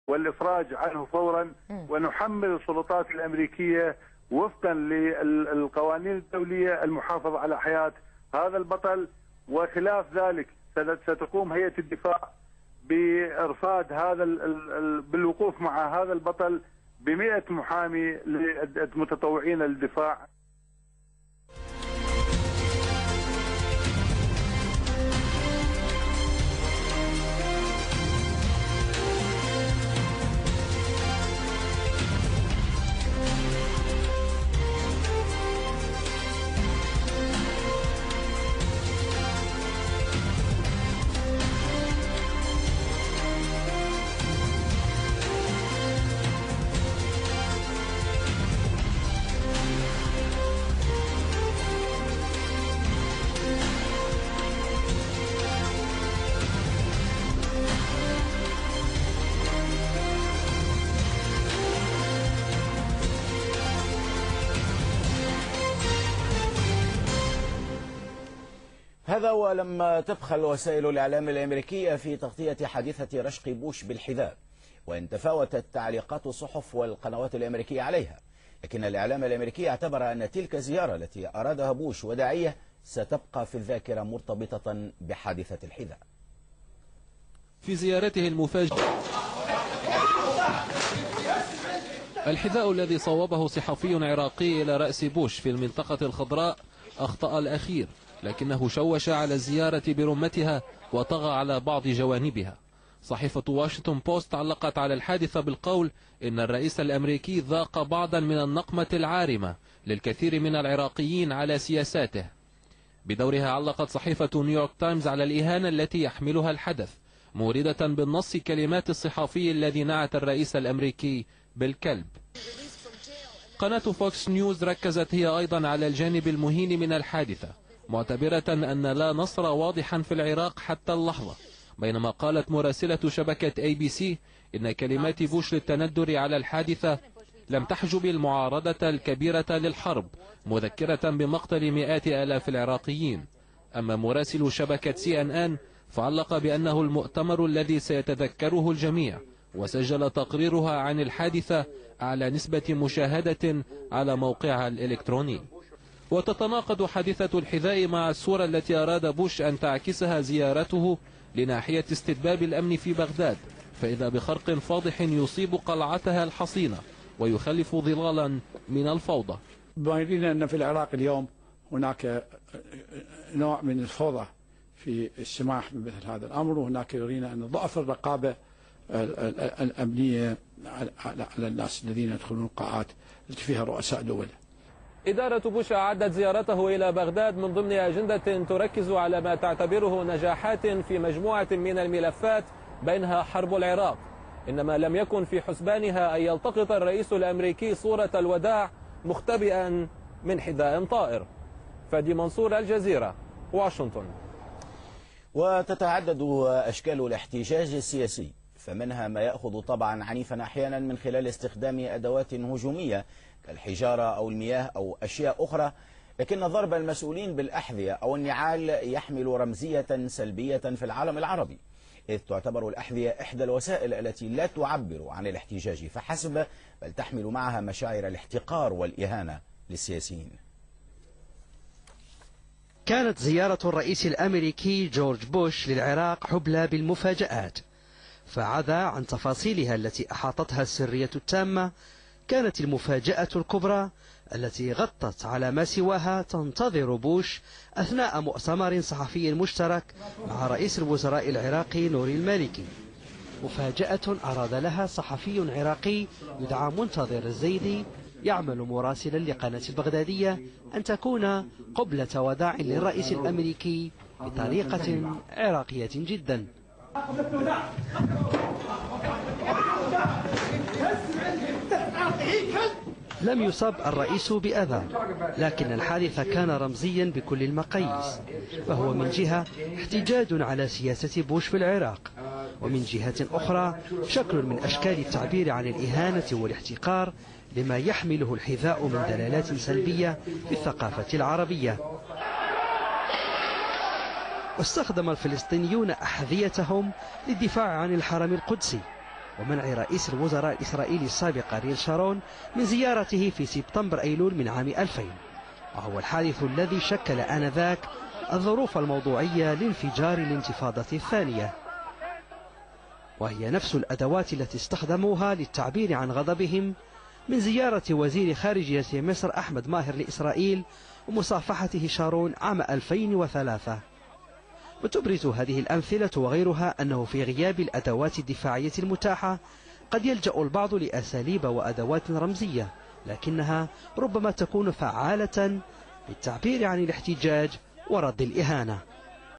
والإفراج عنه فورا، ونحمل السلطات الأمريكية وفقا للقوانين الدولية المحافظة على حياة هذا البطل. وخلاف ذلك ستقوم هيئة الدفاع بإرصاد بالوقوف مع هذا البطل ب100 محامي للمتطوعين للدفاع. هذا ولما تبخل وسائل الإعلام الأمريكية في تغطية حادثة رشق بوش بالحذاء، وإن تفاوتت تعليقات الصحف والقنوات الأمريكية عليها، لكن الإعلام الأمريكي اعتبر أن تلك الزيارة التي أرادها بوش وداعية ستبقى في الذاكرة مرتبطة بحادثة الحذاء. في زيارته المفاجئة الحذاء الذي صوبه صحفي عراقي إلى رأس بوش في المنطقة الخضراء أخطأ الأخير، لكنه شوش على الزيارة برمتها وطغى على بعض جوانبها. صحيفة واشنطن بوست علقت على الحادثة بالقول إن الرئيس الأمريكي ذاق بعضا من النقمة العارمة للكثير من العراقيين على سياساته. بدورها علقت صحيفة نيويورك تايمز على الإهانة التي يحملها الحدث، موردة بالنص كلمات الصحفي الذي نعت الرئيس الأمريكي بالكلب. قناة فوكس نيوز ركزت هي أيضا على الجانب المهين من الحادثة، معتبرة أن لا نصر واضحا في العراق حتى اللحظة، بينما قالت مراسلة شبكة ABC إن كلمات بوش للتندر على الحادثة لم تحجب المعارضة الكبيرة للحرب، مذكرة بمقتل مئات آلاف العراقيين. أما مراسل شبكة CNN فعلق بأنه المؤتمر الذي سيتذكره الجميع، وسجل تقريرها عن الحادثة على نسبة مشاهدة على موقعها الإلكتروني. وتتناقض حادثة الحذاء مع الصورة التي أراد بوش أن تعكسها زيارته لناحية استتباب الأمن في بغداد، فإذا بخرق فاضح يصيب قلعتها الحصينة ويخلف ظلالا من الفوضى. باين أن في العراق اليوم هناك نوع من الفوضى في السماح بمثل هذا الأمر، وهناك يرينا أن ضعف الرقابة الأمنية على الناس الذين يدخلون القاعات التي فيها رؤساء دول. إدارة بوش أعدت زيارته إلى بغداد من ضمن أجندة تركز على ما تعتبره نجاحات في مجموعة من الملفات بينها حرب العراق، إنما لم يكن في حسبانها أن يلتقط الرئيس الأمريكي صورة الوداع مختبئا من حذاء طائر. فادي منصور، الجزيرة، واشنطن. وتتعدد أشكال الاحتجاج السياسي، فمنها ما يأخذ طبعا عنيفا أحيانا من خلال استخدام أدوات هجومية كالحجارة أو المياه أو أشياء أخرى، لكن ضرب المسؤولين بالأحذية أو النعال يحمل رمزية سلبية في العالم العربي، إذ تعتبر الأحذية إحدى الوسائل التي لا تعبر عن الاحتجاج فحسب، بل تحمل معها مشاعر الاحتقار والإهانة للسياسيين. كانت زيارة الرئيس الأمريكي جورج بوش للعراق حبلى بالمفاجآت، فعدا عن تفاصيلها التي أحاطتها السرية التامة، كانت المفاجأة الكبرى التي غطت على ما سواها تنتظر بوش أثناء مؤتمر صحفي مشترك مع رئيس الوزراء العراقي نوري المالكي. مفاجأة أراد لها صحفي عراقي يدعى منتظر الزيدي يعمل مراسلا لقناة البغدادية أن تكون قبلة وداع للرئيس الأمريكي بطريقة عراقية جدا. لم يصب الرئيس بأذى، لكن الحادث كان رمزيا بكل المقاييس، فهو من جهة احتجاج على سياسة بوش في العراق، ومن جهة أخرى شكل من أشكال التعبير عن الإهانة والاحتقار لما يحمله الحذاء من دلالات سلبية في الثقافة العربية. واستخدم الفلسطينيون أحذيتهم للدفاع عن الحرم القدسي، ومنع رئيس الوزراء الإسرائيلي السابق أريل شارون من زيارته في سبتمبر أيلول من عام 2000، وهو الحادث الذي شكل آنذاك الظروف الموضوعية لانفجار الانتفاضة الثانية، وهي نفس الأدوات التي استخدموها للتعبير عن غضبهم من زيارة وزير خارجية مصر أحمد ماهر لإسرائيل ومصافحته شارون عام 2003. وتبرز هذه الأمثلة وغيرها أنه في غياب الأدوات الدفاعية المتاحة قد يلجأ البعض لأساليب وأدوات رمزية، لكنها ربما تكون فعالة للتعبير عن الاحتجاج ورد الإهانة.